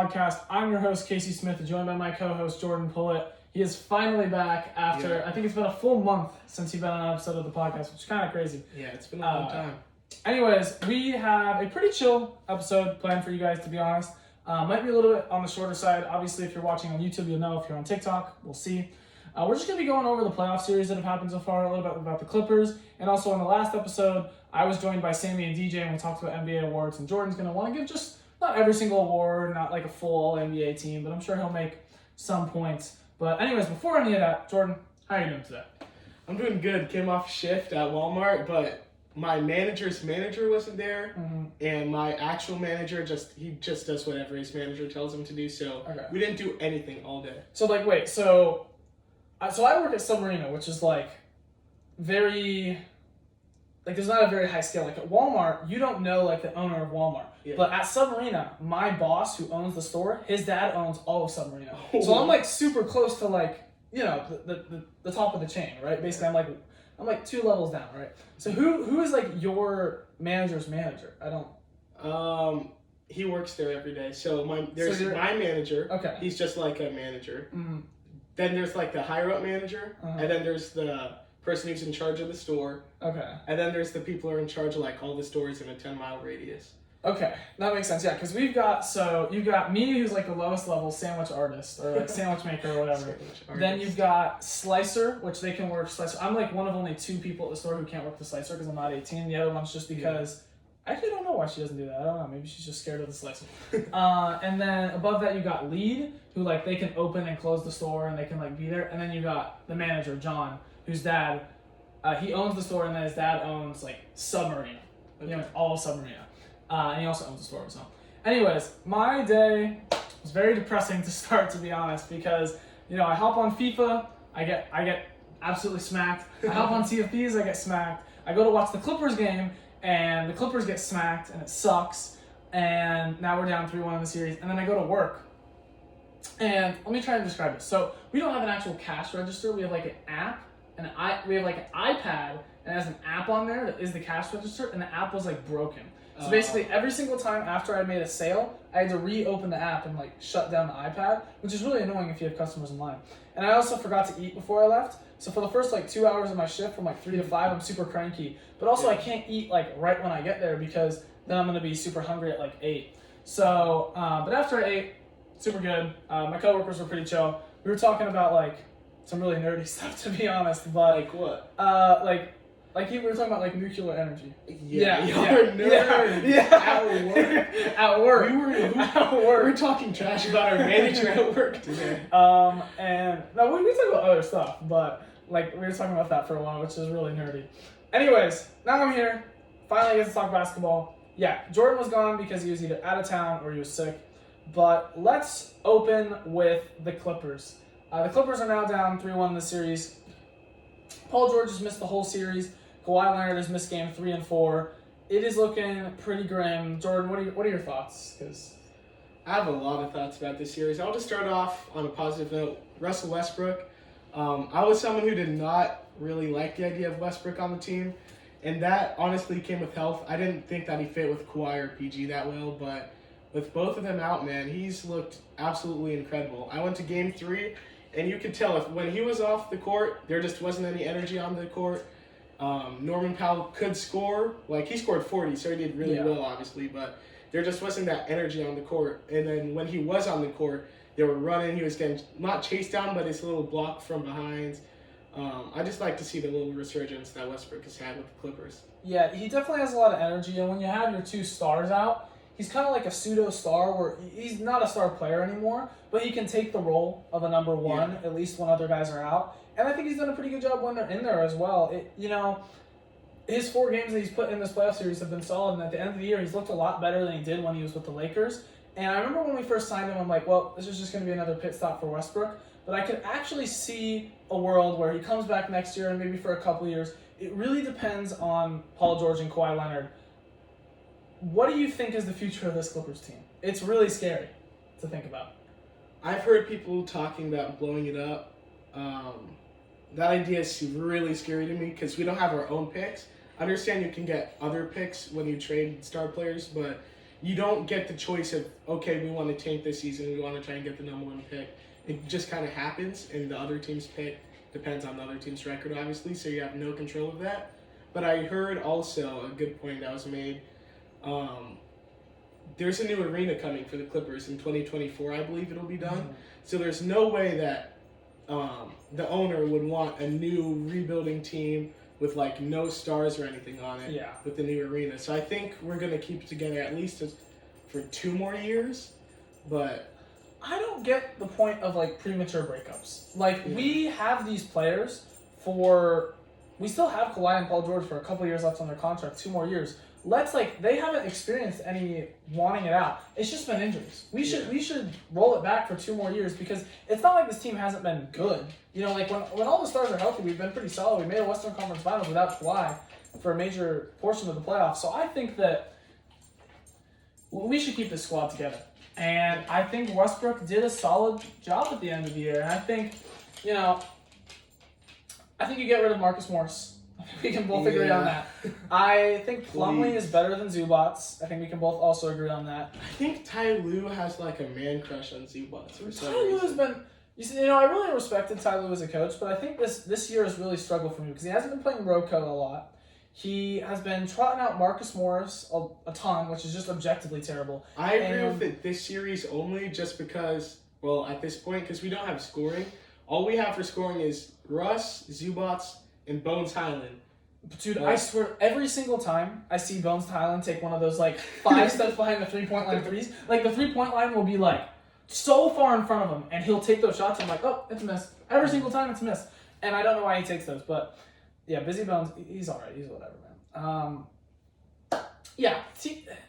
Podcast. I'm your host, Casey Smith, joined by my co-host, Jordan Pullett. He is finally back after, I think it's been a full month since he's been on an episode of the podcast, which is kind of crazy. Yeah, it's been a long time. Anyways, we have a pretty chill episode planned for you guys, to be honest. Might be a little bit on the shorter side. Obviously, if you're watching on YouTube, you'll know. If you're on TikTok, we'll see. We're just going to be going over the playoff series that have happened so far, a little bit about the Clippers. And also in the last episode, I was joined by Sammy and DJ, and we talked about NBA awards. And Jordan's going to want to give just not every single award, not like a full NBA team, but I'm sure he'll make some points. But anyways, before any of that, Jordan, how are you doing today? I'm doing good. Came off shift at Walmart, but my manager's manager wasn't there, and my actual manager he just does whatever his manager tells him to do. So we didn't do anything all day. So wait, so I work at Submarina, which is very, there's not a very high scale. Like at Walmart, you don't know the owner of Walmart. Yeah. But at Submarina, my boss who owns the store, his dad owns all of Submarina. Oh. So I'm super close to the top of the chain, right? Basically, I'm 2 levels down, right? So who is your manager's manager? I don't. He works there every day. So there's my manager. Okay. He's just like a manager. Mm-hmm. Then there's the higher up manager, and then there's the person who's in charge of the store. Okay. And then there's the people who are in charge of all the stores in a 10-mile radius. Okay, that makes sense. Yeah, because you've got me, who's the lowest level sandwich artist or sandwich maker or whatever. Then you've got Slicer, which they can work Slicer. I'm one of only 2 people at the store who can't work the Slicer because I'm not 18. The other one's just because I actually don't know why she doesn't do that. I don't know. Maybe she's just scared of the Slicer. And then above that you got Lead, who they can open and close the store and they can be there. And then you got the manager, John, whose dad, he owns the store, and then his dad owns Submarina. Okay. He owns all of Submarina. And he also owns the store, so. Anyways, my day was very depressing to start, to be honest, because, I hop on FIFA, I get absolutely smacked. I hop on TFPs, I get smacked. I go to watch the Clippers game, and the Clippers get smacked, and it sucks. And now we're down 3-1 in the series. And then I go to work. And let me try and describe this. So we don't have an actual cash register. We have an app, and we have an iPad, and it has an app on there that is the cash register, and the app was broken. So basically, every single time after I made a sale, I had to reopen the app and shut down the iPad, which is really annoying if you have customers in line. And I also forgot to eat before I left. So for the first 2 hours of my shift, from 3 to 5, I'm super cranky. But also I can't eat right when I get there because then I'm gonna be super hungry at 8. So, but after I ate, super good. My coworkers were pretty chill. We were talking about some really nerdy stuff, to be honest. But like what? We were talking about nuclear energy. Yeah. You're nerd. Yeah. At work. We were talking trash about our manager at work today. And no, we talk about other stuff, but we were talking about that for a while, which is really nerdy. Anyways, now I'm here. Finally, I get to talk basketball. Yeah, Jordan was gone because he was either out of town or he was sick. But let's open with the Clippers. The Clippers are now down 3-1 in the series. Paul George has missed the whole series. Kawhi Leonard has missed game 3 and 4. It is looking pretty grim. Jordan, what are your thoughts? Because I have a lot of thoughts about this series. I'll just start off on a positive note. Russell Westbrook. I was someone who did not really like the idea of Westbrook on the team, and that honestly came with health. I didn't think that he fit with Kawhi or PG that well, but with both of them out, man, he's looked absolutely incredible. I went to game 3, and you could tell when he was off the court, there just wasn't any energy on the court. Norman Powell could score. He scored 40, so he did really well, obviously, but there just wasn't that energy on the court. And then when he was on the court, they were running. He was getting not chased down, but it's a little block from behind. I just like to see the little resurgence that Westbrook has had with the Clippers. Yeah, he definitely has a lot of energy, and when you have your 2 stars out, he's kind of like a pseudo-star where he's not a star player anymore, but he can take the role of a number 1, at least when other guys are out. And I think he's done a pretty good job when they're in there as well. His 4 games that he's put in this playoff series have been solid, and at the end of the year, he's looked a lot better than he did when he was with the Lakers. And I remember when we first signed him, I'm well, this is just going to be another pit stop for Westbrook. But I could actually see a world where he comes back next year and maybe for a couple years. It really depends on Paul George and Kawhi Leonard. What do you think is the future of this Clippers team? It's really scary to think about. I've heard people talking about blowing it up. That idea is really scary to me because we don't have our own picks. I understand you can get other picks when you trade star players, but you don't get the choice of, okay, we want to tank this season, we want to try and get the number 1 pick. It just kind of happens, and the other team's pick depends on the other team's record, obviously, so you have no control of that. But I heard also a good point that was made. There's a new arena coming for the Clippers in 2024, I believe it'll be done. Mm-hmm. So there's no way that the owner would want a new rebuilding team with like no stars or anything on it with the new arena. So I think we're going to keep it together at least for 2 more years. But I don't get the point of like premature breakups. Like we have these players we still have Kawhi and Paul George for a couple years left on their contract, 2 more years. They haven't experienced any wanting it out. It's just been injuries. We should roll it back for 2 more years because it's not like this team hasn't been good. You know, like when all the stars are healthy, we've been pretty solid. We made a Western Conference Finals without Kawhi for a major portion of the playoffs. So I think that we should keep this squad together. And I think Westbrook did a solid job at the end of the year. And I think, you get rid of Marcus Morris. We can both agree on that. I think Plumlee is better than Zubats. I think we can both also agree on that. I think Ty Lue has like a man crush on Zubats. Ty Lue has been... I really respected Ty Lue as a coach, but I think this year has really struggled for me because he hasn't been playing Rocco a lot. He has been trotting out Marcus Morris a ton, which is just objectively terrible. I agree with it this series only just because, well, at this point, because we don't have scoring. All we have for scoring is Russ, Zubats, and Bones Highland. Dude, I swear, every single time I see Bones Highland take one of those, 5 steps behind the 3-point line threes, the 3-point line will be, so far in front of him, and he'll take those shots, and I'm like, oh, it's a miss. Every single time it's a miss. And I don't know why he takes those, but, yeah, Busy Bones, he's all right. He's whatever, man.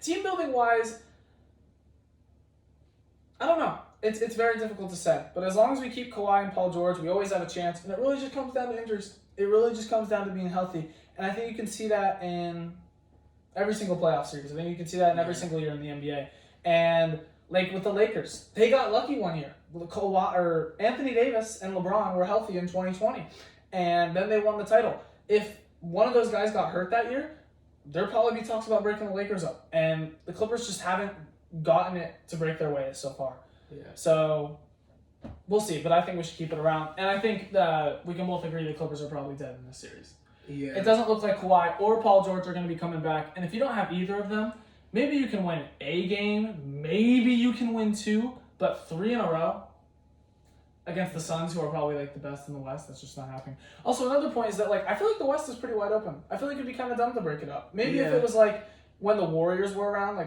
Team building-wise, I don't know. It's very difficult to say. But as long as we keep Kawhi and Paul George, we always have a chance. And it really just comes down to injuries. It really just comes down to being healthy. And I think you can see that in every single playoff series. I think you can see that in every single year in the NBA. And with the Lakers, they got lucky one year. Anthony Davis and LeBron were healthy in 2020. And then they won the title. If one of those guys got hurt that year, there'd probably be talks about breaking the Lakers up. And the Clippers just haven't gotten it to break their way so far. Yeah. So we'll see, but I think we should keep it around. And I think that we can both agree the Clippers are probably dead in this series. Yeah. It doesn't look like Kawhi or Paul George are going to be coming back. And if you don't have either of them, maybe you can win a game. Maybe you can win 2, but 3 in a row against the Suns, who are probably the best in the West, that's just not happening. Also, another point is that I feel like the West is pretty wide open. I feel like it'd be kind of dumb to break it up. Maybe if it was when the Warriors were around,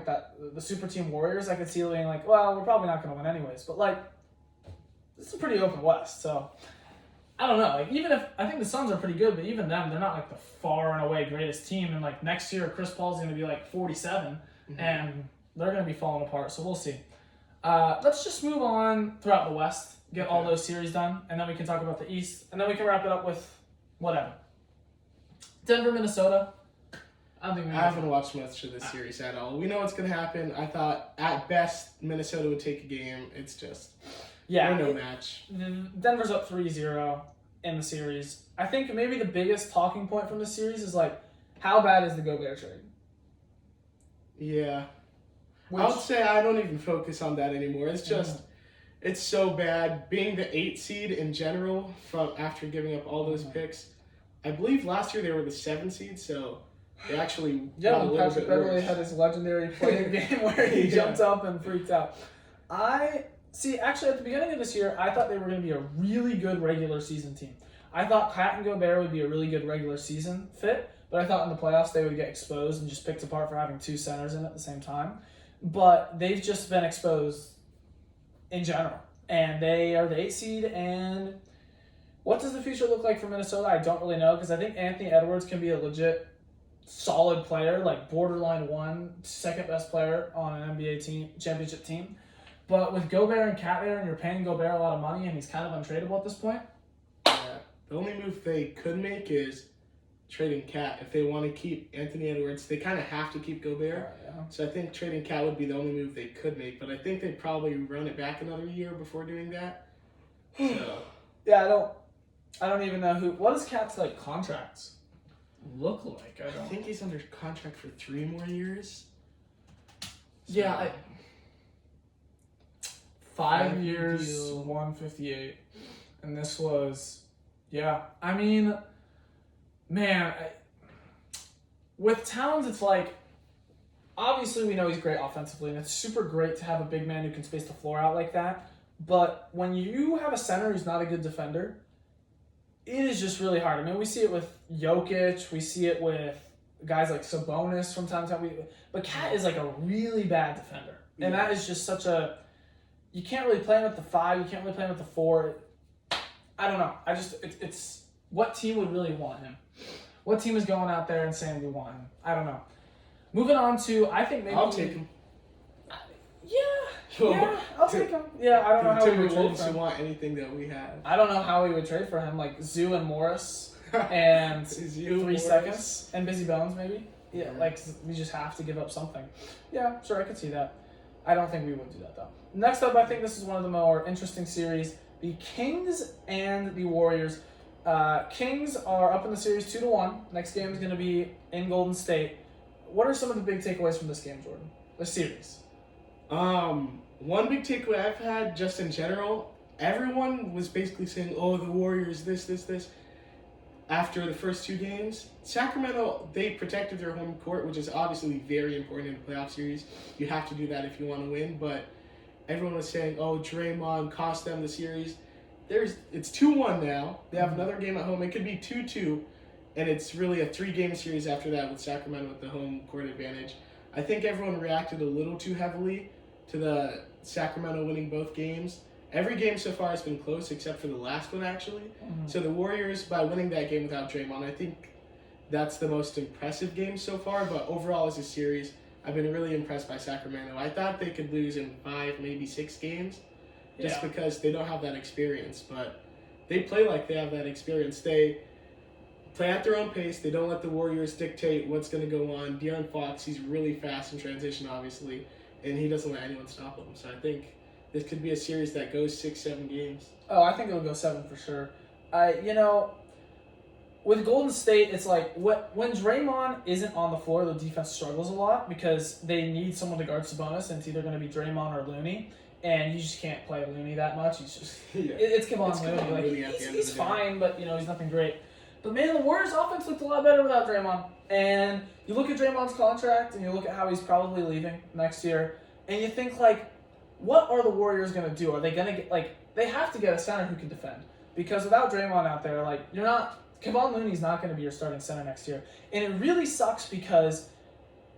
the super team Warriors, I could see it being well, we're probably not going to win anyways. But, this is a pretty open West, so I don't know. Even if, I think the Suns are pretty good, but even them, they're not, the far and away greatest team. And, next year, Chris Paul's going to be, 47, and they're going to be falling apart, so we'll see. Let's just move on throughout the West, get all those series done, and then we can talk about the East, and then we can wrap it up with whatever. Denver, Minnesota. I haven't watched much of this series at all. We know what's going to happen. I thought, at best, Minnesota would take a game. It's just, we're no match. Denver's up 3-0 in the series. I think maybe the biggest talking point from the series is, how bad is the Gobert trade? Yeah. I would say I don't even focus on that anymore. It's just, it's so bad. Being the 8 seed in general, after giving up all those picks, I believe last year they were the 7 seed, so... They actually got a little Patrick Beverley had his legendary playing game where he jumped up and freaked out. Actually, at the beginning of this year, I thought they were going to be a really good regular season team. I thought Kat and Gobert would be a really good regular season fit, but I thought in the playoffs they would get exposed and just picked apart for having 2 centers in at the same time. But they've just been exposed in general. And they are the 8 seed, and what does the future look like for Minnesota? I don't really know, because I think Anthony Edwards can be a legit solid player, borderline 1, second best player on an NBA team, championship team. But with Gobert and Cat there, and you're paying Gobert a lot of money, and he's kind of untradeable at this point. Yeah. The only move they could make is trading Cat. If they want to keep Anthony Edwards, they kind of have to keep Gobert. Yeah. So I think trading Cat would be the only move they could make. But I think they'd probably run it back another year before doing that. So. Yeah, I don't even know what is Cat's contracts look like? I think he's under contract for 3 more years. So, Yeah, 5 5 years, deal. 158, and this was, yeah. I mean, man, with Towns, it's like, obviously we know he's great offensively, and it's super great to have a big man who can space the floor out like that. But when you have a center who's not a good defender, it is just really hard. I mean, we see it with Jokic, we see it with guys like Sabonis from time to time. But Cat is like a really bad defender, and that is just such a. You can't really play him at the 5. You can't really play him at the 4. I don't know. It's what team would really want him? What team is going out there and saying we want him? I don't know. Moving on to, I think maybe I'll take him. Yeah, I'll take him. Yeah, I don't know how we would trade Timberwolves for him. want anything that we have. I don't know how we would trade for him, like Zoo and Morris and Zoo, 3 Morris. seconds and Busy Bones maybe. Yeah, Yeah. like we just have to give up something. Yeah, sure, I could see that. I don't think we would do that though. Next up, I think this is one of the more interesting series: the Kings and the Warriors. Kings are up in the series 2-1. Next game is going to be in Golden State. What are some of the big takeaways from this game, Jordan? The series. One big takeaway I've had just in general, everyone was basically saying, "Oh, the Warriors, this." After the first 2 games, Sacramento, they protected their home court, which is obviously very important in a playoff series. You have to do that if you want to win. But everyone was saying, "Oh, Draymond cost them the series." It's 2-1 now. They have another game at home. It could be 2-2, and it's really a 3-game series after that with Sacramento with the home court advantage. I think everyone reacted a little too heavily to the Sacramento winning both games. Every game so far has been close except for the last one, actually. Mm-hmm. So the Warriors, by winning that game without Draymond, I think that's the most impressive game so far. But overall, as a series, I've been really impressed by Sacramento. I thought they could lose in 5, maybe 6 games just because they don't have that experience. But they play like they have that experience. They play at their own pace. They don't let the Warriors dictate what's going to go on. De'Aaron Fox, he's really fast in transition, obviously, and he doesn't let anyone stop him. So I think this could be a series that goes 6-7 games. Oh, I think it'll go 7 for sure. With Golden State, it's like when Draymond isn't on the floor, the defense struggles a lot because they need someone to guard Sabonis, and it's either going to be Draymond or Looney, and you just can't play Looney that much. He's just it's Kevon Looney. Kevon Like Looney at the end of he's the day. fine, but he's nothing great. But man, the Warriors' offense looked a lot better without Draymond. And you look at Draymond's contract, and you look at how he's probably leaving next year, and you think like, what are the Warriors going to do? Are they going to get they have to get a center who can defend because without Draymond out there, Kevon Looney's not going to be your starting center next year. And it really sucks because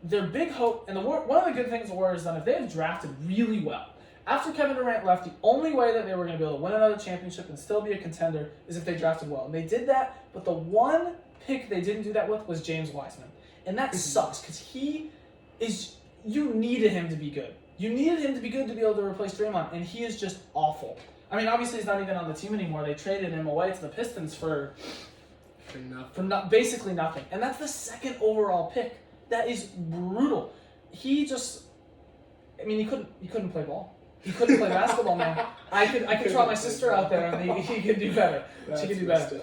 their big hope, and one of the good things the Warriors done, if they have drafted really well, after Kevin Durant left, the only way that they were going to be able to win another championship and still be a contender is if they drafted well. And they did that, but the one pick they didn't do that with was James Wiseman. And that sucks because you needed him to be good. You needed him to be good to be able to replace Draymond, and he is just awful. I mean, obviously he's not even on the team anymore. They traded him away to the Pistons for basically nothing. And that's the 2nd overall pick. That is brutal. He couldn't play ball. He couldn't play basketball, man. I could trot my sister out there and he could do better. She could do better.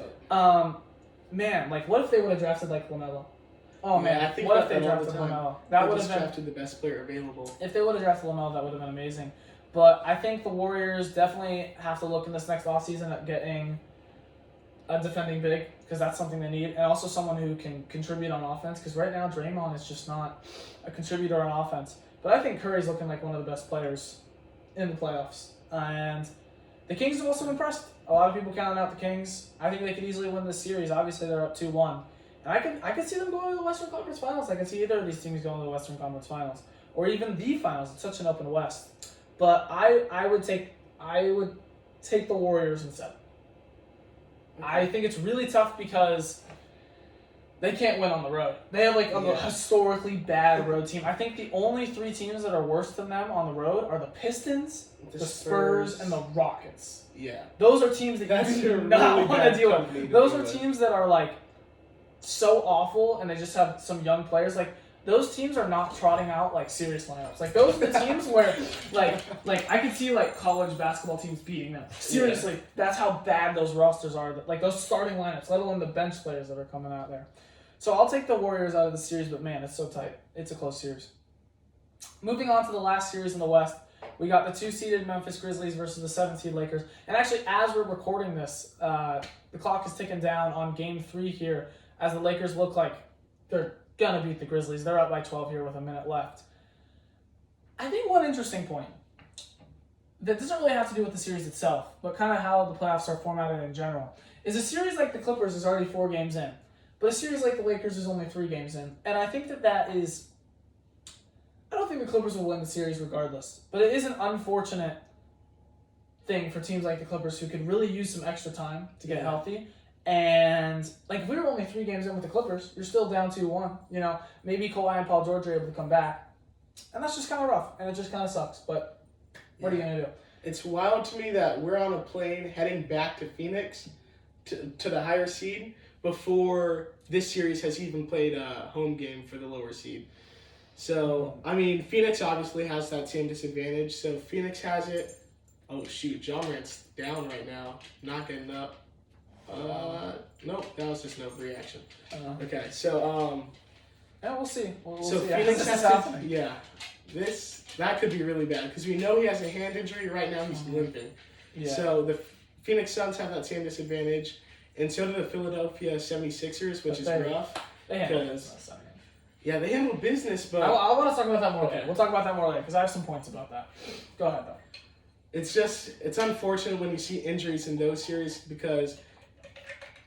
Man, what if they would have drafted LaMelo? Oh man, I think what if they all the drafted time. LaMelo? That would have been drafted the best player available. If they would have drafted LaMelo, that would have been amazing. But I think the Warriors definitely have to look in this next offseason at getting a defending big because that's something they need, and also someone who can contribute on offense because right now Draymond is just not a contributor on offense. But I think Curry's looking like one of the best players in the playoffs. And the Kings have also impressed. A lot of people counting out the Kings. I think they could easily win this series. Obviously, they're up 2-1. And I could see them going to the Western Conference Finals. I could see either of these teams going to the Western Conference Finals. Or even the Finals. It's such an open West. But I would take the Warriors in 7. Okay. I think it's really tough because they can't win on the road. They have a historically bad road team. I think the only 3 teams that are worse than them on the road are the Pistons, the Spurs, and the Rockets. Yeah. Those are teams that you do not want to deal with. Those are teams that are so awful and they just have some young players. Those teams are not trotting out serious lineups. Those are the teams where I could see college basketball teams beating them. Seriously, that's how bad those rosters are. Those starting lineups, let alone the bench players that are coming out there. So I'll take the Warriors out of the series, but man, it's so tight. It's a close series. Moving on to the last series in the West, we got the 2-seeded Memphis Grizzlies versus the 7-seed Lakers. And actually, as we're recording this, the clock is ticking down on Game 3 here, as the Lakers look like they're going to beat the Grizzlies. They're up by 12 here with a minute left. I think one interesting point that doesn't really have to do with the series itself, but kind of how the playoffs are formatted in general, is a series like the Clippers is already 4 games in, but a series like the Lakers is only 3 games in. And I think that is... I don't think the Clippers will win the series regardless, but it is an unfortunate thing for teams like the Clippers who could really use some extra time to get healthy. And like if we were only 3 games in with the Clippers, you're still down 2-1. You know, maybe Kawhi and Paul George are able to come back, and that's just kind of rough, and it just kind of sucks. But what are you gonna do? It's wild to me that we're on a plane heading back to Phoenix to the higher seed before this series has even played a home game for the lower seed. So, I mean, Phoenix obviously has that same disadvantage. So, Phoenix has it. Oh, shoot. Ja Morant's down right now. Not getting up. Nope. That was just no reaction. Okay, so, yeah, we'll see. We'll so see. Phoenix has happening. yeah. That could be really bad because we know he has a hand injury. Right now, he's limping. Yeah. So, the Phoenix Suns have that same disadvantage. And so do the Philadelphia 76ers, which is rough. Yeah, they handle business, but... I want to talk about that more later. We'll talk about that more later, because I have some points about that. Go ahead, though. It's unfortunate when you see injuries in those series because,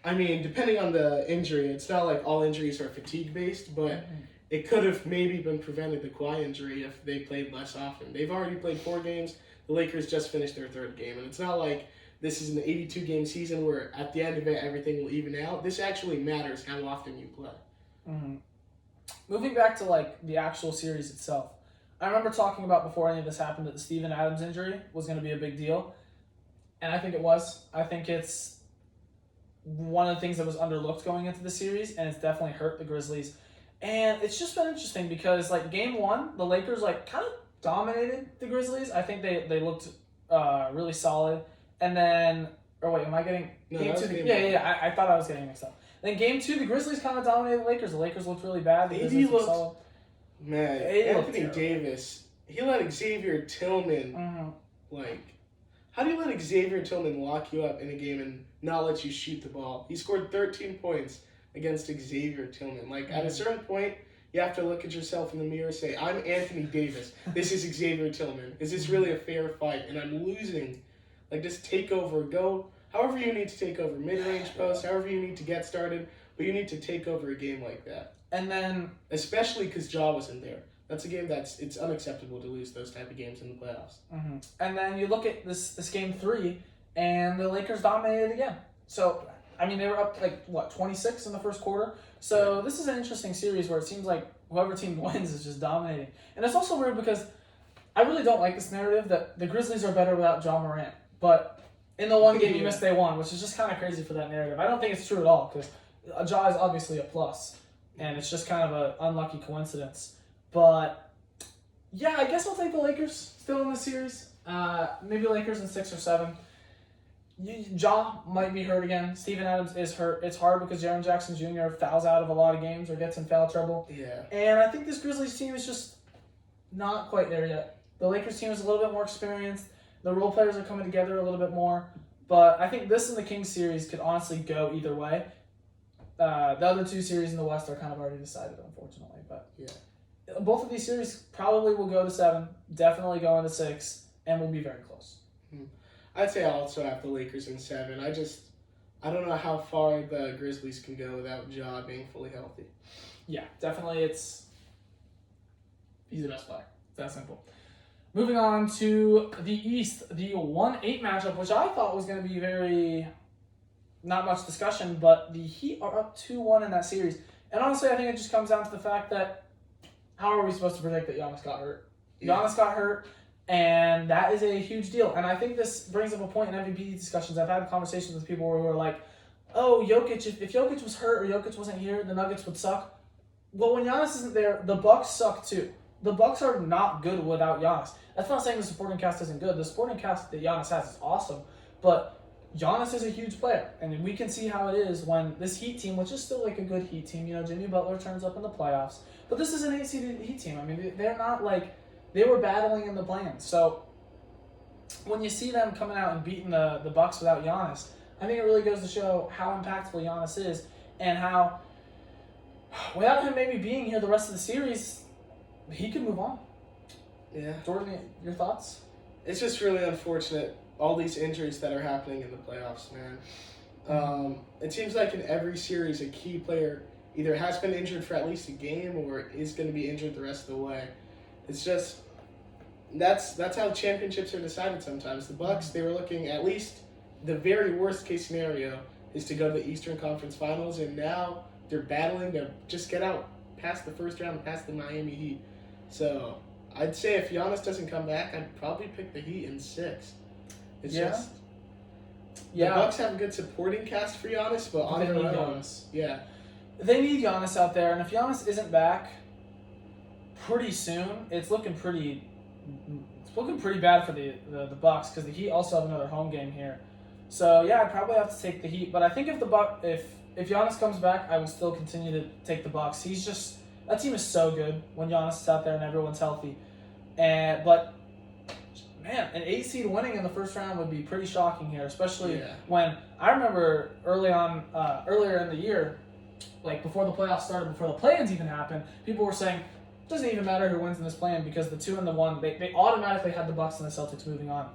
I mean, depending on the injury, it's not like all injuries are fatigue-based, but it could have maybe been prevented, the Kawhi injury, if they played less often. They've already played 4 games. The Lakers just finished their 3rd game, and it's not like this is an 82-game season where at the end of it, everything will even out. This actually matters how often you play. Mm-hmm. Moving back to like the actual series itself, I remember talking about before any of this happened that the Steven Adams injury was going to be a big deal, and I think it was. I think it's one of the things that was underlooked going into the series, and it's definitely hurt the Grizzlies. And it's just been interesting because like Game 1, the Lakers like kind of dominated the Grizzlies. I think they looked really solid, and then am I getting Game 2? Yeah. I thought I was getting mixed up. Then Game 2, the Grizzlies kind of dominated the Lakers. The Lakers looked really bad. The Grizzlies looked solid. Man, Anthony Davis, he let Xavier Tillman, how do you let Xavier Tillman lock you up in a game and not let you shoot the ball? He scored 13 points against Xavier Tillman. Like, at a certain point, you have to look at yourself in the mirror and say, I'm Anthony Davis. This is Xavier Tillman. Is this really a fair fight? And I'm losing. Like, just take over. Go however you need to take over. Mid-range post, however you need to get started. But you need to take over a game like that. And then... especially because Ja wasn't there. That's a game it's unacceptable to lose those type of games in the playoffs. Mm-hmm. And then you look at this Game 3, and the Lakers dominated again. So, I mean, they were up, 26 in the first quarter? So this is an interesting series where it seems like whoever team wins is just dominating. And it's also weird because I really don't like this narrative that the Grizzlies are better without Ja Morant. But in the one game you missed, they won, which is just kind of crazy for that narrative. I don't think it's true at all because Ja is obviously a plus. And it's just kind of an unlucky coincidence. But, yeah, I guess I'll take the Lakers still in the series. Maybe Lakers in 6 or 7. Ja might be hurt again. Steven Adams is hurt. It's hard because Jaren Jackson Jr. fouls out of a lot of games or gets in foul trouble. Yeah. And I think this Grizzlies team is just not quite there yet. The Lakers team is a little bit more experienced. The role players are coming together a little bit more. But I think this and the Kings series could honestly go either way. The other 2 series in the West are kind of already decided, unfortunately. But yeah, both of these series probably will go to 7, definitely go into 6, and will be very close. I'd say I also have the Lakers in 7. I don't know how far the Grizzlies can go without Ja being fully healthy. Yeah, definitely he's the best player. It's that simple. Moving on to the East, the 1-8 matchup, which I thought was going to be very... not much discussion, but the Heat are up 2-1 in that series. And honestly, I think it just comes down to the fact that how are we supposed to predict that Giannis got hurt? Giannis got hurt, and that is a huge deal. And I think this brings up a point in MVP discussions. I've had conversations with people who are like, oh, Jokic, if Jokic was hurt or Jokic wasn't here, the Nuggets would suck. Well, when Giannis isn't there, the Bucks suck too. The Bucks are not good without Giannis. That's not saying the supporting cast isn't good. The supporting cast that Giannis has is awesome, but Giannis is a huge player, and we can see how it is when this Heat team, which is still like a good Heat team, Jimmy Butler turns up in the playoffs, but this is an 8-seeded Heat team. I mean, they're not like they were battling in the plans. So when you see them coming out and beating the Bucks without Giannis, I think it really goes to show how impactful Giannis is and how without him maybe being here the rest of the series, he could move on. Yeah. Jordan, your thoughts? It's just really unfortunate, all these injuries that are happening in the playoffs, man. It seems like in every series, a key player either has been injured for at least a game or is going to be injured the rest of the way. It's just, that's how championships are decided sometimes. The Bucks, they were looking at least the very worst case scenario is to go to the Eastern Conference Finals, and now they're battling to just get out past the first round, past the Miami Heat. So I'd say if Giannis doesn't come back, I'd probably pick the Heat in 6. It's just the Bucks have a good supporting cast for Giannis, but on They their need own, Giannis. yeah, They need Giannis out there, and if Giannis isn't back pretty soon, it's looking pretty bad for the Bucks because the Heat also have another home game here. So yeah, I'd probably have to take the Heat, but I think if Giannis comes back, I will still continue to take the Bucks. That team is so good when Giannis is out there and everyone's healthy. But man, an 8 seed winning in the first round would be pretty shocking here, especially when I remember earlier in the year, like before the playoffs started, before the play-ins even happened, people were saying it doesn't even matter who wins in this play-in because the 2 and the 1, they automatically had the Bucks and the Celtics moving on.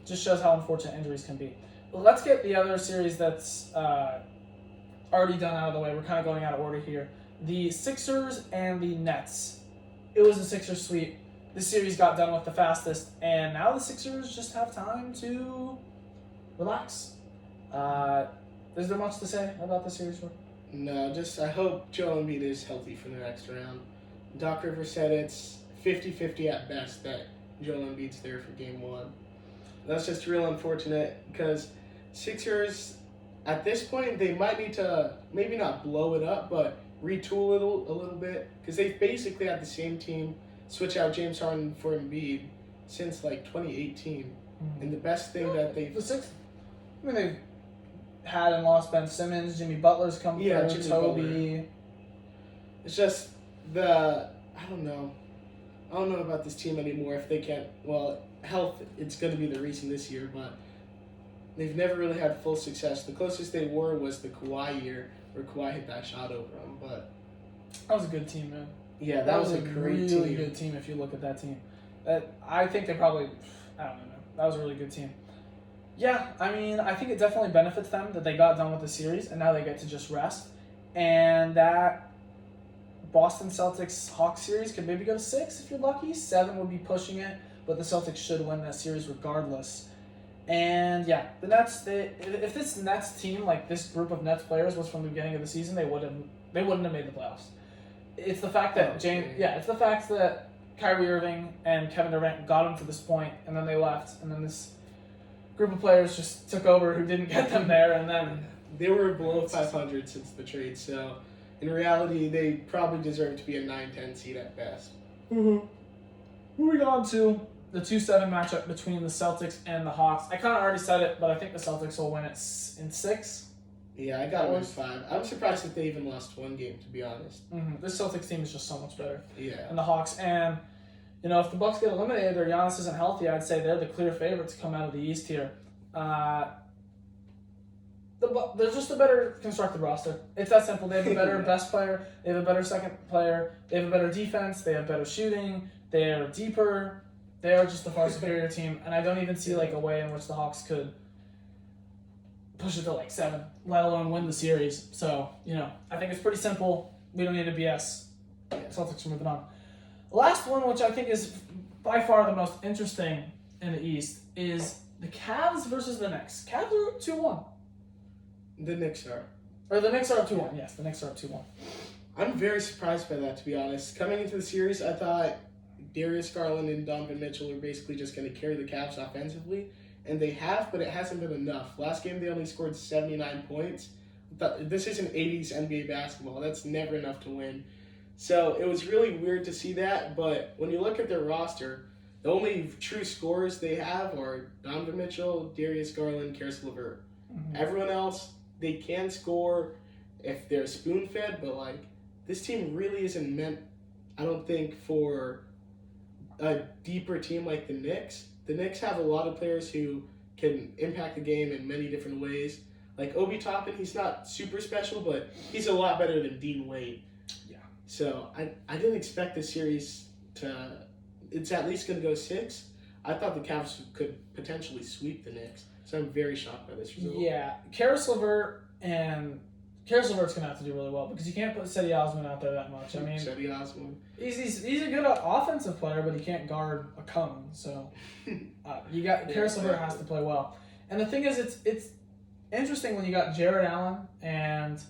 Just shows how unfortunate injuries can be. But let's get the other series that's already done out of the way. We're kind of going out of order here. The Sixers and the Nets. It was a Sixers sweep. This series got done with the fastest, and now the Sixers just have time to relax. Is there much to say about this series? No, just I hope Joel Embiid is healthy for the next round. Doc Rivers said it's 50-50 at best that Joel Embiid's there for Game 1. That's just real unfortunate because Sixers, at this point, they might need to maybe not blow it up, but retool it a little bit because they've basically had the same team switch out James Harden for Embiid since like 2018. Mm-hmm. And the best thing that they've... they've had and lost Ben Simmons, Jimmy Butler's come through, Toby. Butler. It's just I don't know about this team anymore if they can't... Well, health, it's going to be the reason this year, but they've never really had full success. The closest they were was the Kawhi year where Kawhi hit that shot over them, but... That was a good team, man. Yeah, that was a great team. Really good team if you look at that team. I think they probably... I don't know, man. That was a really good team. Yeah, I mean, I think it definitely benefits them that they got done with the series and now they get to just rest. And that Boston Celtics Hawks series could maybe go to 6 if you're lucky. 7 would be pushing it, but the Celtics should win that series regardless. And yeah, the Nets, if this Nets team, like this group of Nets players was from the beginning of the season, they wouldn't have made the playoffs. It's the fact that it's the fact that Kyrie Irving and Kevin Durant got them to this point and then they left and then this group of players just took over who didn't get them there, and then they were below 500 since the trade. So, in reality, they probably deserve to be a 9-10 seed at best. Mm-hmm. Moving on to the 2-7 matchup between the Celtics and the Hawks. I kind of already said it, but I think the Celtics will win it in 6. Yeah, I got it in 5. I'm surprised that they even lost one game, to be honest. Mm-hmm. This Celtics team is just so much better. Yeah. And the Hawks, and if the Bucks get eliminated or Giannis isn't healthy, I'd say they're the clear favorites to come out of the East here. They're just a better constructed roster. It's that simple. They have a better best player. They have a better second player. They have a better defense. They have better shooting. They are deeper. They are just a far superior team, and I don't even see like a way in which the Hawks could push it to like 7, let alone win the series. So, I think it's pretty simple. We don't need to BS. Celtics are moving on. Last one, which I think is by far the most interesting in the East, is the Cavs versus the Knicks. Cavs are up 2-1. The Knicks are. Or the Knicks are up 2-1. Yes, the Knicks are up 2-1. I'm very surprised by that, to be honest. Coming into the series, I thought Darius Garland and Donovan Mitchell were basically just going to carry the Cavs offensively, and they have, but it hasn't been enough. Last game, they only scored 79 points. This isn't 80s NBA basketball. That's never enough to win. So it was really weird to see that, but when you look at their roster, the only true scorers they have are Donovan Mitchell, Darius Garland, Karis LeVert. Mm-hmm. Everyone else, they can score if they're spoon-fed, but this team really isn't meant, I don't think, for a deeper team like the Knicks. The Knicks have a lot of players who can impact the game in many different ways. Like Obi Toppin, he's not super special, but he's a lot better than Dean Wade. Yeah. So I didn't expect this series to. It's at least going to go 6. I thought the Cavs could potentially sweep the Knicks. So I'm very shocked by this result. Yeah, Karis LeVert Levert's gonna have to do really well because you can't put Cedi Osman out there that much. I mean, Cedi Osman. He's a good offensive player, but he can't guard a cone. So you got Karis LeVert has to play well. And the thing is, it's interesting when you got Jared Allen and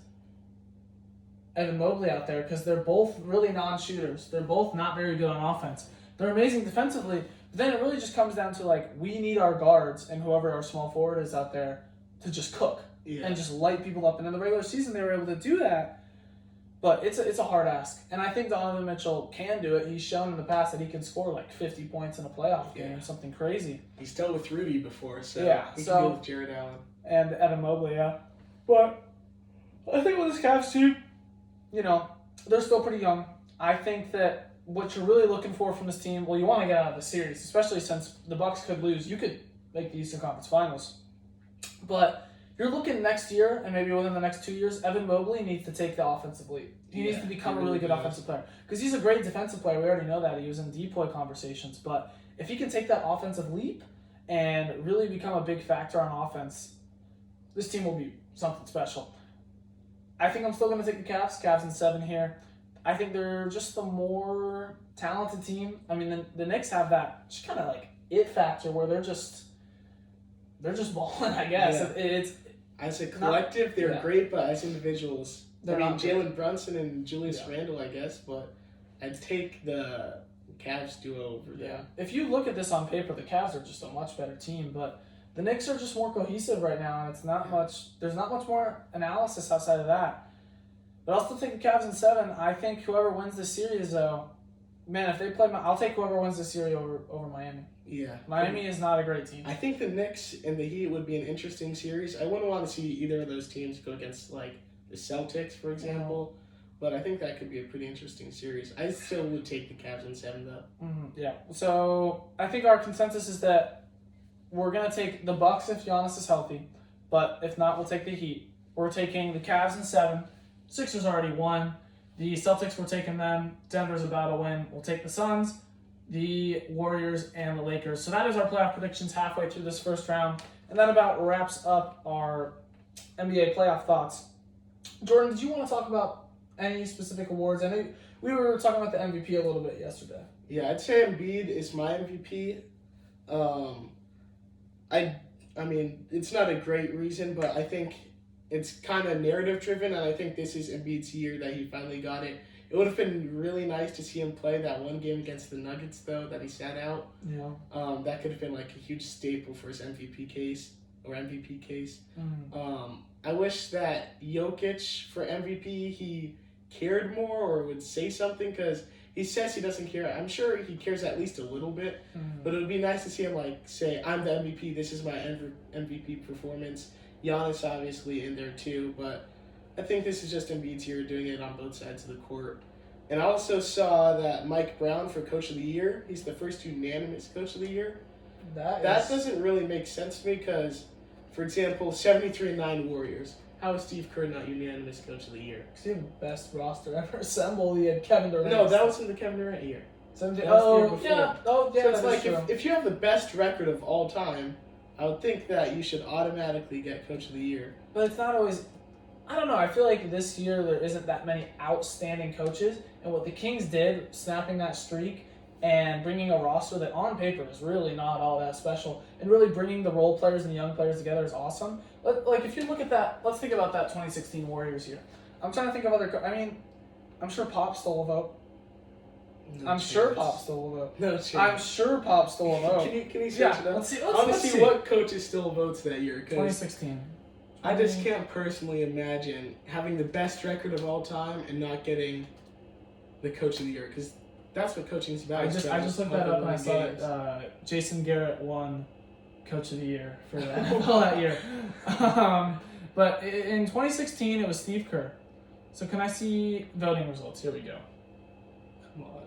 Evan Mobley out there because they're both really non-shooters. They're both not very good on offense. They're amazing defensively, but then it really just comes down to like we need our guards and whoever our small forward is out there to just cook. Yeah. And just light people up. And in the regular season, they were able to do that. But it's a hard ask. And I think Donovan Mitchell can do it. He's shown in the past that he can score like 50 points in a playoff game, something crazy. He's dealt with Rudy before, so he so, can deal with Jared Allen. And Evan Mobley, yeah. But I think with this Cavs team, they're still pretty young. I think that what you're really looking for from this team, well, you want to get out of the series, especially since the Bucks could lose. You could make the Eastern Conference Finals. But you're looking next year, and maybe within the next 2 years, Evan Mobley needs to take the offensive lead. He needs to become a really good offensive player. Because he's a great defensive player. We already know that. He was in decoy conversations. But if he can take that offensive leap and really become a big factor on offense, this team will be something special. I think I'm still going to take the Cavs. Cavs in 7 here. I think they're just the more talented team. I mean, the Knicks have that just kind of like it factor where they're just balling, I guess. Yeah. It's as a collective, they're great, but as individuals, Jalen Brunson and Julius Randle, I guess, but I'd take the Cavs duo over them. Yeah. If you look at this on paper, the Cavs are just a much better team, but the Knicks are just more cohesive right now, and there's not much more analysis outside of that. But I'll still take the Cavs in 7. I think whoever wins this series, though, man, if they play, I'll take whoever wins this series over Miami. Yeah. Miami is not a great team. I think the Knicks and the Heat would be an interesting series. I wouldn't want to see either of those teams go against, like, the Celtics, for example. But I think that could be a pretty interesting series. I still would take the Cavs in 7, though. Yeah. So I think our consensus is that we're going to take the Bucks if Giannis is healthy. But if not, we'll take the Heat. We're taking the Cavs in 7. Sixers already won. The Celtics, we're taking them. Denver's about to win. We'll take the Suns, the Warriors, and the Lakers. So that is our playoff predictions halfway through this first round. And that about wraps up our NBA playoff thoughts. Jordan, did you want to talk about any specific awards? I know we were talking about the MVP a little bit yesterday. Yeah, I'd say Embiid is my MVP. I mean, it's not a great reason, but I think it's kind of narrative driven, and I think this is Embiid's year that he finally got it. It would have been really nice to see him play that one game against the Nuggets, though, that he sat out. Yeah. That could have been like a huge staple for his MVP case. I wish that Jokic for MVP, he cared more or would say something, because he says he doesn't care. I'm sure he cares at least a little bit, but it would be nice to see him like say, I'm the MVP, this is my MVP performance. Giannis obviously in there too, but I think this is just Embiid's year doing it on both sides of the court. And I also saw that Mike Brown for Coach of the Year, he's the first unanimous Coach of the Year. That doesn't really make sense to me because, for example, 73-9 Warriors. How is Steve Kerr not unanimous Coach of the Year? Because he had the best roster ever assembled. He had Kevin Durant. No, that was in the Kevin Durant year. So yeah, so it's like if you have the best record of all time, I would think that you should automatically get Coach of the Year. But it's not always. I don't know. I feel like this year there isn't that many outstanding coaches, and what the Kings did, snapping that streak and bringing a roster that on paper is really not all that special, and really bringing the role players and the young players together is awesome. But like if you look at that, let's think about that 2016 Warriors year. I'm trying to think of other. I mean, I'm sure Pop stole a vote. I'm sure Pop stole a vote. No chance. I'm sure Pop stole a vote. Can you search it up? Let's see. I want to see what coaches stole votes that year. 2016. I just can't personally imagine having the best record of all time and not getting the Coach of the Year, because that's what coaching is about. I just looked that up and I saw that Jason Garrett won Coach of the Year for that year. But in 2016, it was Steve Kerr. So can I see voting results? Here we go. Come on.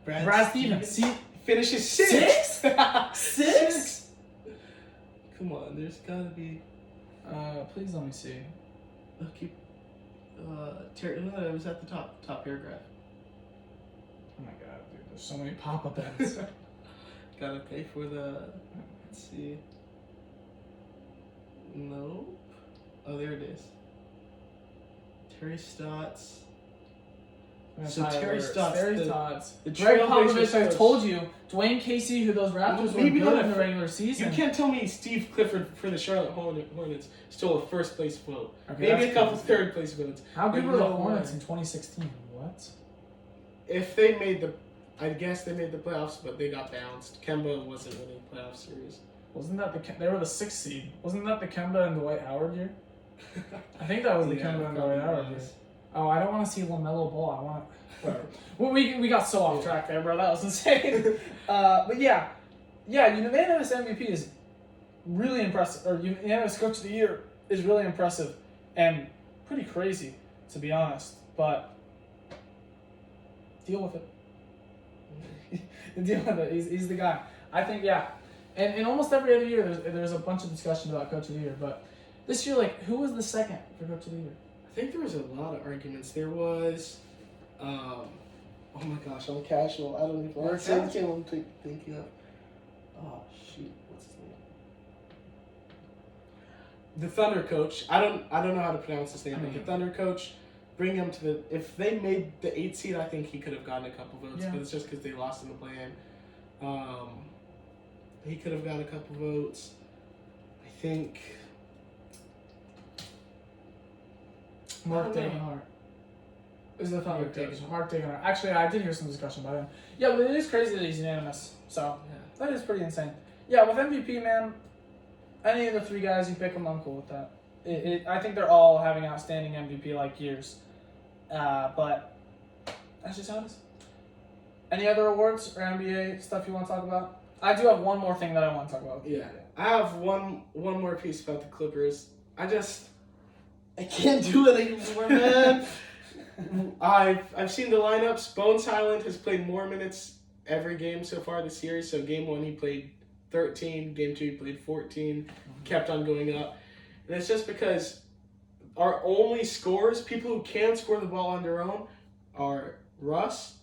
Brad Stevens. See, finishes sixth. Six? Come on, there's gotta be. Please let me see. Keep. Terry. No, it was at the top paragraph. Oh my god, dude! There's so many pop-up ads. Gotta pay for the. Let's see. Nope. Oh, there it is. Terry Stotts. So Terry Stotts, the Greg Popovich, I coach. told you. Dwayne Casey, who those Raptors were Maybe good not in the a- regular season. You can't tell me Steve Clifford for the Charlotte Hornets stole a first place vote. Okay, Maybe that's a couple crazy. third place votes. How good But were the no Hornets way. in 2016? What? If they made the, I guess they made the playoffs, but they got bounced. Kemba wasn't winning playoff series. Wasn't that they were the 6th seed? Wasn't that the Kemba and Dwight Howard year? I think that was the Kemba and Dwight Howard year. Oh, I don't want to see LaMelo Ball. I want. Whatever. Well, we got so off track there, bro. That was insane. But yeah, unanimous MVP is really impressive, or unanimous Coach of the Year is really impressive and pretty crazy, to be honest. But deal with it. Deal with it. He's the guy. I think and in almost every other year, there's a bunch of discussion about Coach of the Year. But this year, like, who was the second for Coach of the Year? I think there was a lot of arguments. There was, oh my gosh, I'm casual. I don't even want to say anything I'm thinking of. Oh shoot, what's his name? The Thunder coach. I don't know how to pronounce his name. But the Thunder coach, bring him to the. If they made the 8th seed, I think he could have gotten a couple votes. Yeah. But it's just because they lost in the play-in. He could have got a couple votes. I think. Mark I don't know. Dagenhart. Is the Thunder Mark coach. Dagenhart. Mark Dagenhart. Actually, I did hear some discussion about him. Yeah, but it is crazy that he's unanimous. So that is pretty insane. Yeah, with MVP, man, any of the 3 guys you pick them, I'm cool with that. I think they're all having outstanding MVP-like years. But that's just how it is. Any other awards or NBA stuff you want to talk about? I do have one more thing that I want to talk about. Yeah, I have one more piece about the Clippers. I can't do it anymore, man. I've seen the lineups. Bones Highland has played more minutes every game so far this series. So game 1 he played 13, game 2 he played 14, kept on going up. And it's just because our only scorers, people who can score the ball on their own, are Russ,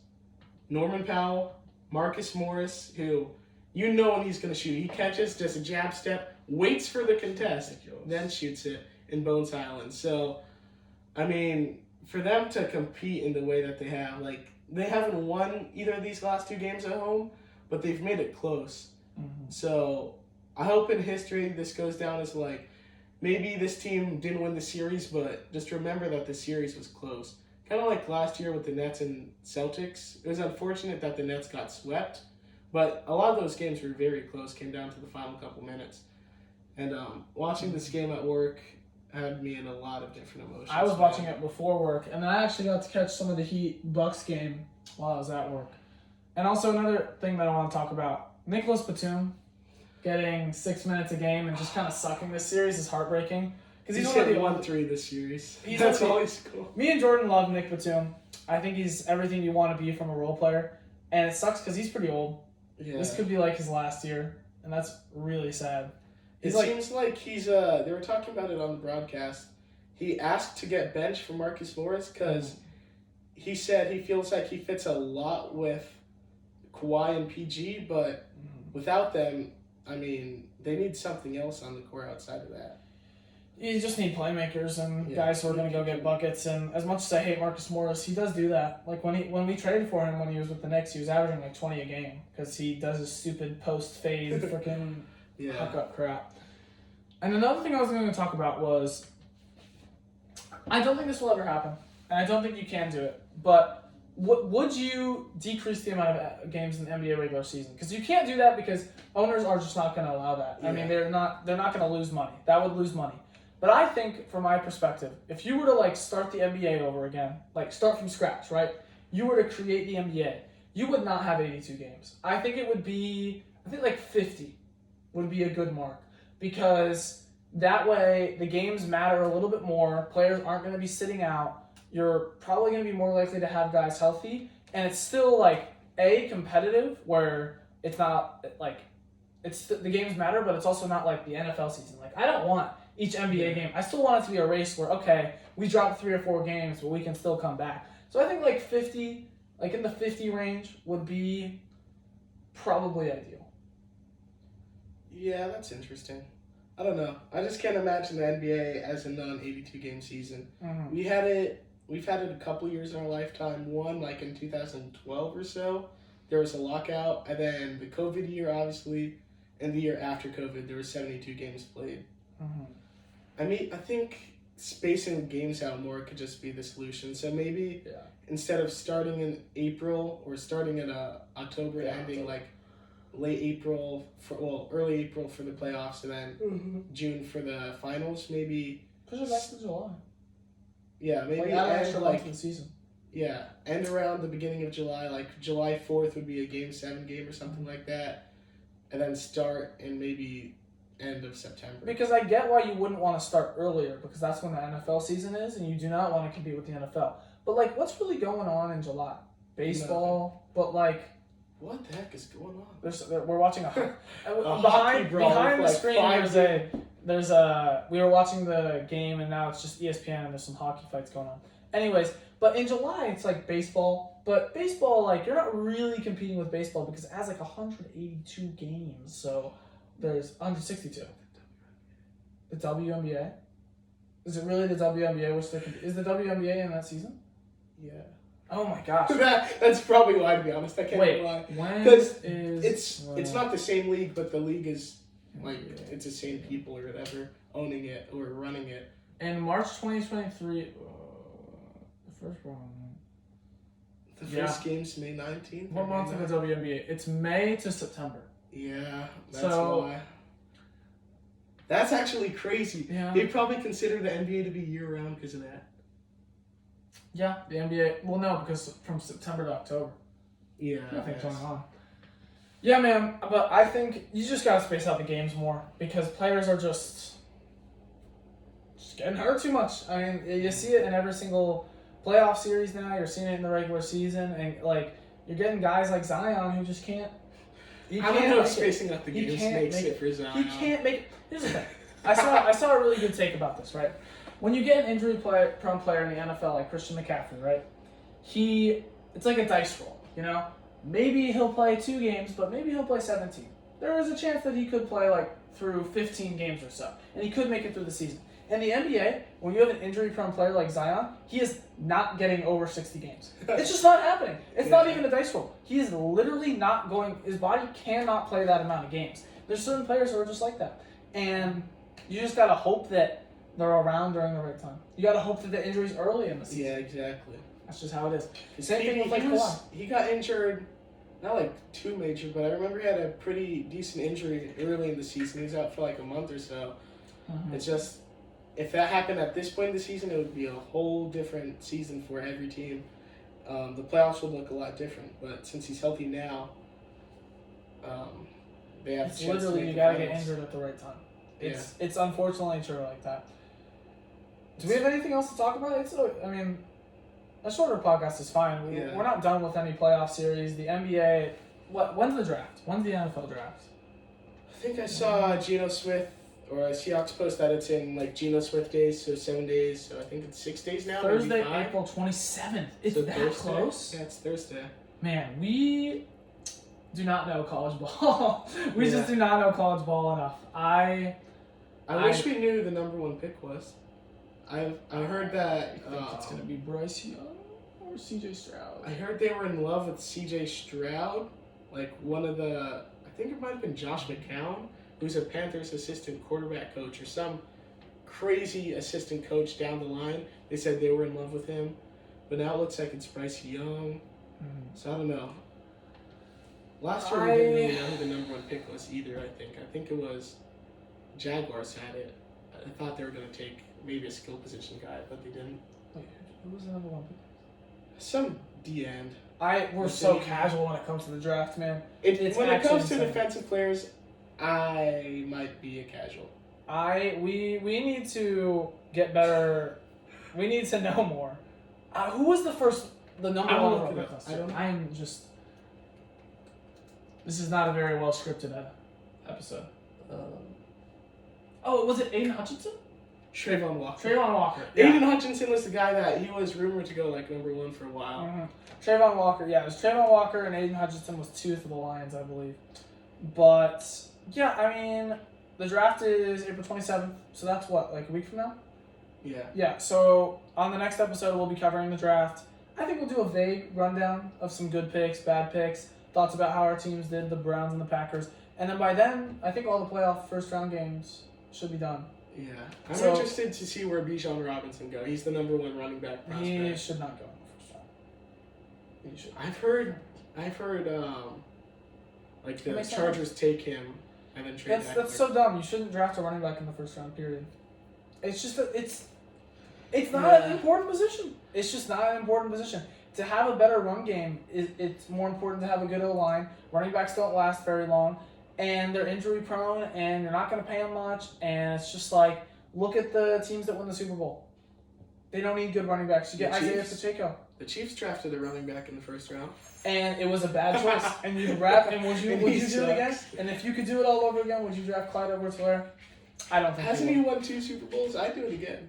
Norman Powell, Marcus Morris, who you know when he's going to shoot. He catches, does a jab step, waits for the contest, then shoots it in Bones Highland. So, I mean, for them to compete in the way that they have, like, they haven't won either of these last 2 games at home, but they've made it close. Mm-hmm. So, I hope in history this goes down as, like, maybe this team didn't win the series, but just remember that the series was close. Kind of like last year with the Nets and Celtics. It was unfortunate that the Nets got swept, but a lot of those games were very close, came down to the final couple minutes. And watching this game at work had me in a lot of different emotions. I was watching it before work, and then I actually got to catch some of the Heat-Bucks game while I was at work. And also another thing that I want to talk about, Nicholas Batum getting 6 minutes a game and just kind of sucking this series is heartbreaking. Because He's he's only hit the 1-3 this series. He's That's only- all he's scored. Me and Jordan love Nick Batum. I think he's everything you want to be from a role player. And it sucks because he's pretty old. Yeah. This could be like his last year, and that's really sad. It seems like he's, they were talking about it on the broadcast. He asked to get benched for Marcus Morris because he said he feels like he fits a lot with Kawhi and PG, but without them, I mean, they need something else on the court outside of that. You just need playmakers and Yeah. guys who are going to go get buckets. And as much as I hate Marcus Morris, he does do that. Like when we traded for him when he was with the Knicks, he was averaging like 20 a game because he does his stupid post fade freaking hook up crap. And another thing I was going to talk about was I don't think this will ever happen, and I don't think you can do it. But would you decrease the amount of games in the NBA regular season? Because you can't do that because owners are just not going to allow that. I mean, they're not going to lose money. That would lose money. But I think, from my perspective, if you were to like start the NBA over again, like start from scratch, right? You were to create the NBA, you would not have 82 games. I think it would be, like 50 would be a good mark because that way the games matter a little bit more. Players aren't going to be sitting out. You're probably going to be more likely to have guys healthy, and it's still like competitive where it's not like the games matter, but it's also not like the NFL season. Like I don't want each NBA game. I still want it to be a race where okay, we drop 3 or 4 games, but we can still come back. So I think like 50, like in the 50 range would be probably ideal. Yeah, that's interesting. I don't know. I just can't imagine the NBA as a non-82 game season. Mm-hmm. We've had it a couple years in our lifetime. One, like in 2012 or so, there was a lockout, and then the COVID year, obviously, and the year after COVID, there were 72 games played. Mm-hmm. I mean, I think spacing the games out more could just be the solution. So maybe instead of starting in April or starting in October and ending like late April, early April for the playoffs, and then June for the finals, maybe push it back to July. Yeah, maybe like, add an extra month to the season. Yeah, end around the beginning of July, like July 4th would be a Game 7 game or something like that, and then start in maybe end of September. Because I get why you wouldn't want to start earlier, because that's when the NFL season is, and you do not want to compete with the NFL. But like, what's really going on in July? Baseball, but like, what the heck is going on? We're watching hockey brawl behind the like screen. There's a we were watching the game, and now it's just ESPN, and there's some hockey fights going on. Anyways, but in July it's like baseball, but baseball like you're not really competing with baseball because it has like 182 games, so there's 162. The WNBA. Is it really the WNBA? Is the WNBA in that season? Yeah. Oh my gosh. That's probably why, to be honest. I can't lie. Because it's not the same league, but the league is like it's the same people or whatever owning it or running it. In March 2023, the first one. The first game's May 19th. What month of the WNBA? It's May to September. Yeah, that's why. That's actually crazy. Yeah. They probably consider the NBA to be year-round because of that. Yeah, the NBA. Well, no, because from September to October. Yeah. Nothing's going on. Yeah, man, but I think you just gotta space out the games more because players are just getting hurt too much. I mean, you see it in every single playoff series now. You're seeing it in the regular season, and like you're getting guys like Zion who just can't. I don't know if spacing out the games makes it for Zion. He can't make it. Here's the thing. I saw a really good take about this, right? When you get an injury-prone player in the NFL like Christian McCaffrey, right? It's like a dice roll, you know? Maybe he'll play 2 games, but maybe he'll play 17. There is a chance that he could play like through 15 games or so, and he could make it through the season. In the NBA, when you have an injury-prone player like Zion, he is not getting over 60 games. It's just not happening. It's not even a dice roll. He is literally not going. His body cannot play that amount of games. There's certain players who are just like that, and you just gotta hope that they're around during the right time. You gotta hope that the injury's early in the season. Yeah, exactly. That's just how it is. Same thing with like Kawhi. He got injured, not like too major, but I remember he had a pretty decent injury early in the season. He was out for like a month or so. Mm-hmm. It's just, if that happened at this point in the season, it would be a whole different season for every team. The playoffs would look a lot different, but since he's healthy now, they have. It's literally you gotta get injured at the right time. It's unfortunately true like that. Do we have anything else to talk about? A shorter podcast is fine. We're not done with any playoff series. The NBA. When's the draft? When's the NFL draft? I think I saw Geno Smith or Seahawks post that it's in like Geno Smith days, so 7 days. So I think it's 6 days now. Thursday, April 27th. It's that Thursday? Close? Yeah, it's Thursday. Man, we do not know college ball. We just do not know college ball enough. I wish we knew who the number 1 pick was. I heard that I think it's gonna be Bryce Young or CJ Stroud. I heard they were in love with CJ Stroud. Like I think it might have been Josh McCown, who's a Panthers assistant quarterback coach or some crazy assistant coach down the line. They said they were in love with him, but now it looks like it's Bryce Young. So I don't know. Last year we didn't really know who the number 1 pick was either. I think it was Jaguars had it. I thought they were going to take maybe a skill position guy, but they didn't. Wait, who was the number 1 pick? Some D-end. We're so casual when it comes to the draft, man. When it comes to defensive players, I might be a casual. We need to get better. We need to know more. Who was the number 1 overall pick? This is not a very well scripted episode. Was it Aiden Hutchinson? Trayvon Walker. Trayvon Walker. Aiden Hutchinson was the guy that he was rumored to go like number 1 for a while. Mm-hmm. Trayvon Walker. Yeah, it was Trayvon Walker and Aiden Hutchinson was 2 for the Lions, I believe. But yeah, I mean, the draft is April 27th, so that's what, like a week from now? Yeah. Yeah, so on the next episode, we'll be covering the draft. I think we'll do a vague rundown of some good picks, bad picks, thoughts about how our teams did, the Browns and the Packers. And then by then, I think all the playoff first-round games should be done. Yeah. I'm interested to see where Bijan Robinson go. He's the number 1 running back prospect. He should not go in the first round. He should. I've heard like the makes Chargers take him and then trade back. That's so dumb. You shouldn't draft a running back in the first round, period. It's just it's not an important position. It's just not an important position. To have a better run game, it's more important to have a good O-line. Running backs don't last very long, and they're injury prone, and you're not going to pay them much. And it's just like, look at the teams that win the Super Bowl. They don't need good running backs. You get Isaiah Pacheco. The Chiefs drafted a running back in the first round. And it was a bad choice. And you wrap, and would you do it again? sucks. And if you could do it all over again, would you draft Clyde Edwards-Helaire? I don't think Hasn't you he would. won 2 Super Bowls? I'd do it again.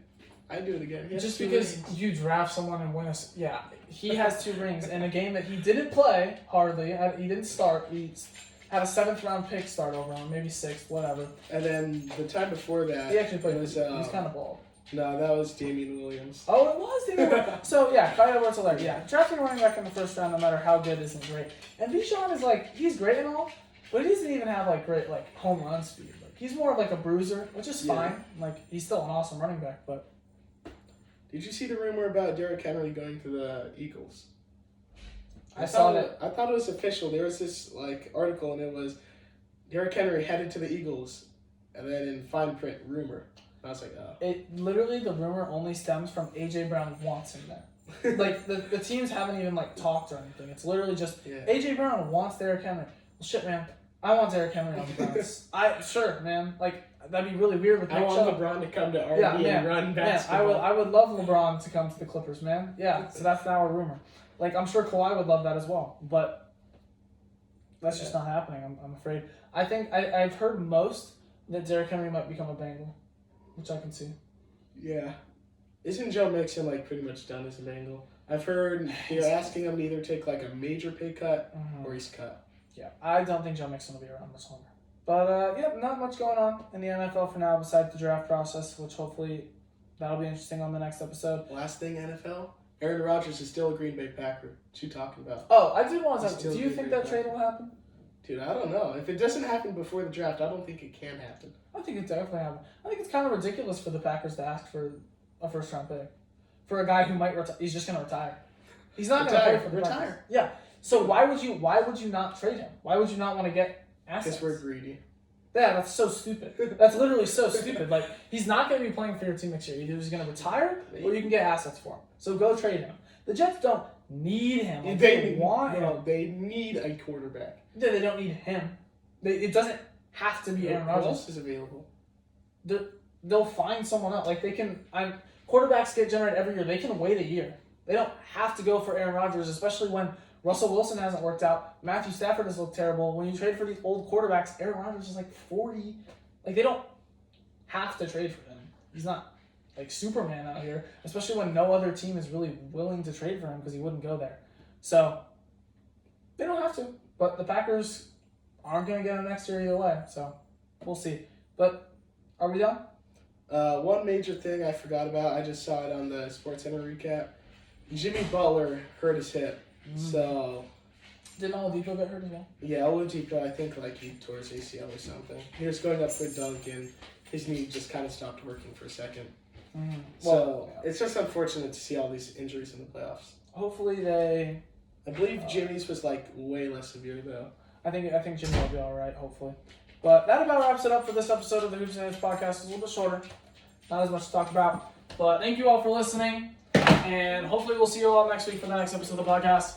He has Just 2 because rings. you draft someone and win he has 2 rings in a game that he didn't play hardly. He didn't start. He had a 7th round pick start over him, maybe 6th, whatever. And then the time before that, He actually played. it was He was kind of bald. No, that was Damian Williams. Oh, it was Damian Williams. So yeah, Clyde Edwards-Helaire. Yeah, drafting a running back in the first round, no matter how good, isn't great. And Bijan is like, he's great and all, but he doesn't even have like great like home run speed. Like he's more of like a bruiser, which is fine. Like he's still an awesome running back, but. Did you see the rumor about Derrick Henry going to the Eagles? I saw that. I thought it was official. There was this like article, and it was Derrick Henry headed to the Eagles, and then in fine print, rumor. And I was like, oh. It literally, the rumor only stems from AJ Brown wants him there. Like the teams haven't even like talked or anything. It's literally just AJ Brown wants Derrick Henry. Well, shit, man. I want Derrick Henry on the Browns. Sure, man. Like that'd be really weird with Nick I want LeBron to come to RB and run basketball. I would love LeBron to come to the Clippers, man. Yeah, so that's now a rumor. Like I'm sure Kawhi would love that as well, but that's just not happening. I'm afraid. I think I've heard most that Derrick Henry might become a Bengal, which I can see. Yeah. Isn't Joe Mixon like pretty much done as a Bengal? I've heard they're asking him to either take like a major pay cut or he's cut. Yeah, I don't think Joe Mixon will be around this summer. But not much going on in the NFL for now besides the draft process, which hopefully that'll be interesting on the next episode. Last thing, NFL. Aaron Rodgers is still a Green Bay Packer. What you talking about? Oh, I did want to ask, do you think that trade will happen? Dude, I don't know. If it doesn't happen before the draft, I don't think it can happen. I think it definitely happen. I think it's kind of ridiculous for the Packers to ask for a first-round pick. For a guy who might retire. He's just going to retire. He's not going to play for the Packers. Retire. Yeah. So why would you not trade him? Why would you not want to get assets? Because we're greedy. Yeah, that's so stupid. That's literally so stupid. Like, he's not going to be playing for your team next year. Either he's going to retire or you can get assets for him. So go trade him. The Jets don't need him. Like, they want him. No, they need a quarterback. Yeah, they don't need him. It doesn't have to be Aaron Rodgers. Who else is available? They'll find someone else. Like, they can... quarterbacks get generated every year. They can wait a year. They don't have to go for Aaron Rodgers, especially when Russell Wilson hasn't worked out. Matthew Stafford has looked terrible. When you trade for these old quarterbacks, Aaron Rodgers is like 40. Like, they don't have to trade for him. He's not like Superman out here, especially when no other team is really willing to trade for him because he wouldn't go there. So, they don't have to. But the Packers aren't going to get him next year either way. So, we'll see. But, are we done? One major thing I forgot about, I just saw it on the SportsCenter recap. Jimmy Butler hurt his hip. So, didn't Oladipo get hurt as well? Yeah, Oladipo, I think like he tore his ACL or something. He was going up for a dunk and his knee just kind of stopped working for a second. Mm-hmm. So it's just unfortunate to see all these injuries in the playoffs. Hopefully they. I believe Jimmy's was like way less severe though. I think Jimmy will be all right. Hopefully, but that about wraps it up for this episode of the Hoops and Hoops podcast. It's a little bit shorter, not as much to talk about. But thank you all for listening. And hopefully we'll see you all next week for the next episode of the podcast.